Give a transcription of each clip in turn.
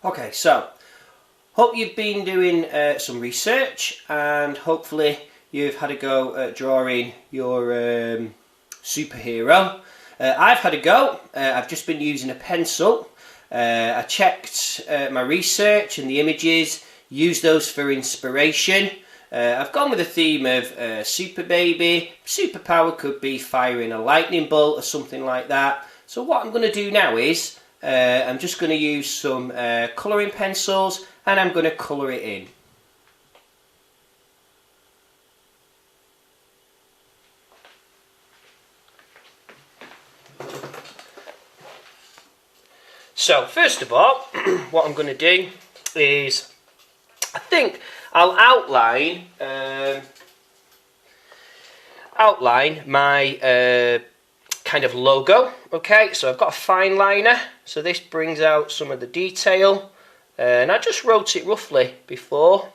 Okay, so hope you've been doing some research and hopefully you've had a go at drawing your superhero. I've had a go. I've just been using a pencil. I checked my research and the images, used those for inspiration. I've gone with the theme of Super Baby. Superpower could be firing a lightning bolt or something like that. So what I'm going to do now is I'm just going to use some colouring pencils and I'm going to colour it in. So first of all, what I'm going to do is, I think I'll outline my kind of logo. Okay, so I've got a fine liner, so this brings out some of the detail, and I just wrote it roughly before.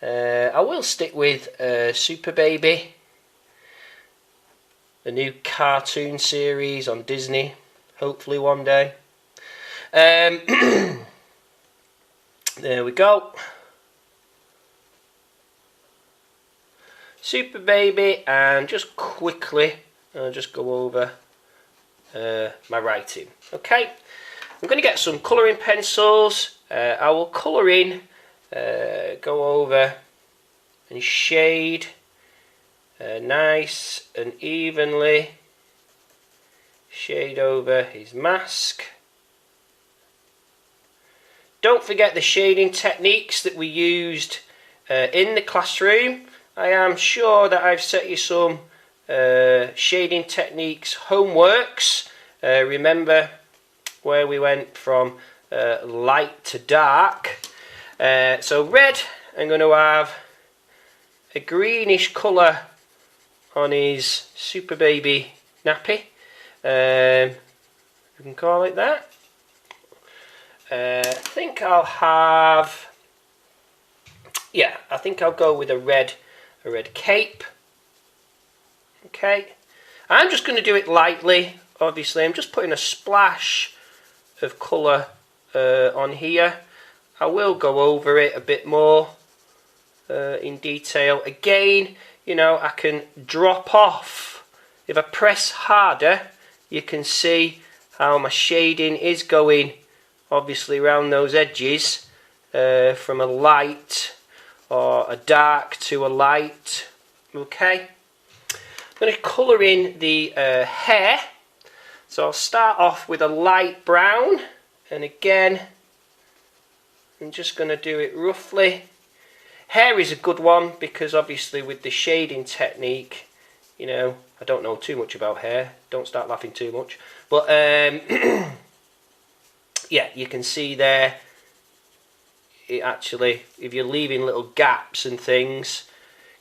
I will stick with Super Baby, the new cartoon series on Disney, hopefully one day. There we go. Super Baby, and just quickly I'll just go over my writing. Okay, I'm going to get some colouring pencils. I will colour in, go over and shade nice and evenly. Shade over his mask. Don't forget the shading techniques that we used in the classroom. I am sure that I've set you some shading techniques homeworks. Remember where we went from light to dark. So red, I'm going to have a greenish colour on his Super Baby nappy. We can call it that. I think I'll have, yeah, I think I'll go with a red cape. Okay, I'm just going to do it lightly. Obviously, I'm just putting a splash of colour on here. I will go over it a bit more in detail. Again, you know, I can drop off. If I press harder, you can see how my shading is going, obviously, around those edges, from a light or a dark to a light. Okay, I'm going to colour in the hair. So I'll start off with a light brown, and again I'm just going to do it roughly. Hair is a good one because obviously with the shading technique, you know, I don't know too much about hair, don't start laughing too much, but yeah, you can see there, it actually, if you're leaving little gaps and things,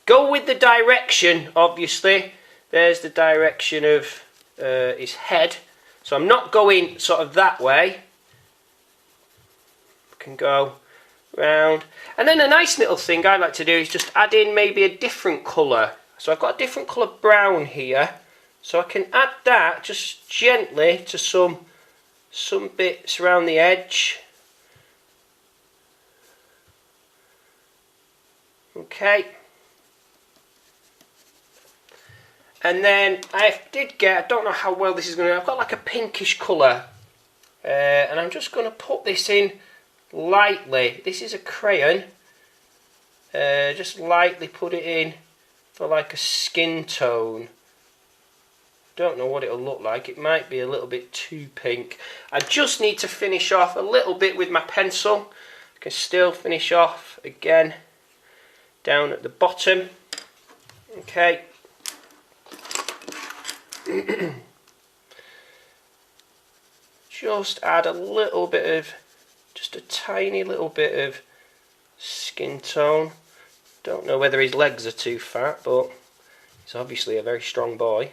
go with the direction. Obviously there's the direction of his head, so I'm not going sort of that way. I can go round, and then a nice little thing I like to do is just add in maybe a different colour. So I've got a different colour brown here, so I can add that just gently to some bits around the edge. Okay, and then I don't know how well this is going to, I've got like a pinkish colour, and I'm just going to put this in lightly. This is a crayon, just lightly put it in for like a skin tone. Don't know what it'll look like, it might be a little bit too pink. I just need to finish off a little bit with my pencil. I can still finish off again down at the bottom. Okay. Just add a little bit of, just a tiny little bit of skin tone. Don't know whether his legs are too fat, but he's obviously a very strong boy.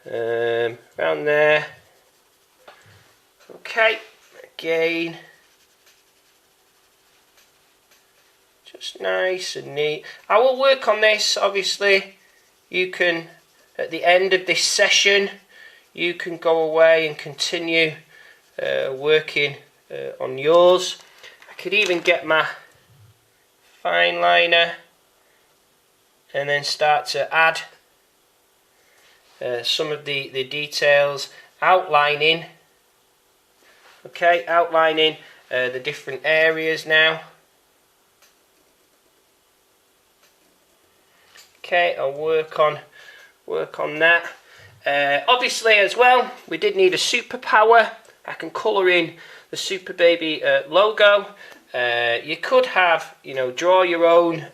Around there. Okay, again, just nice and neat. I will work on this, obviously. You can, at the end of this session, you can go away and continue working on yours. I could even get my fine liner and then start to add some of the details, outlining. Okay, outlining the different areas now. Okay, I'll work on that. Obviously, as well, we did need a superpower. I can colour in the Super Baby logo. You could have, draw your own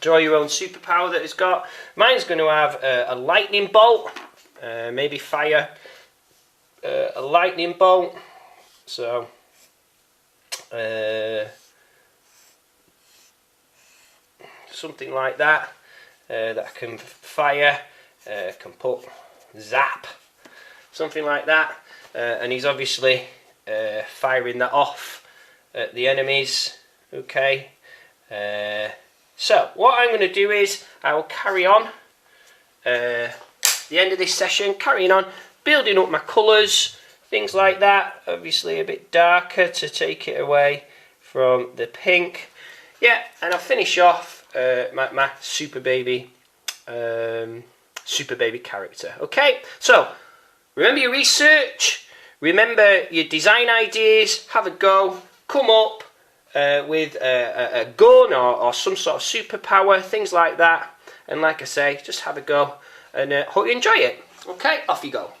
superpower that it's got. Mine's going to have a lightning bolt, maybe fire a lightning bolt. So something like that that I can fire. Can put zap, something like that, and he's obviously firing that off at the enemies. Okay, so what I'm going to do is I will carry on the end of this session, carrying on building up my colours, things like that. Obviously a bit darker to take it away from the pink. Yeah, and I'll finish off my Super Baby character. Okay, so remember your research, remember your design ideas, have a go, come up with a gun or some sort of superpower, things like that, and like I say, just have a go and hope you enjoy it. Okay, off you go.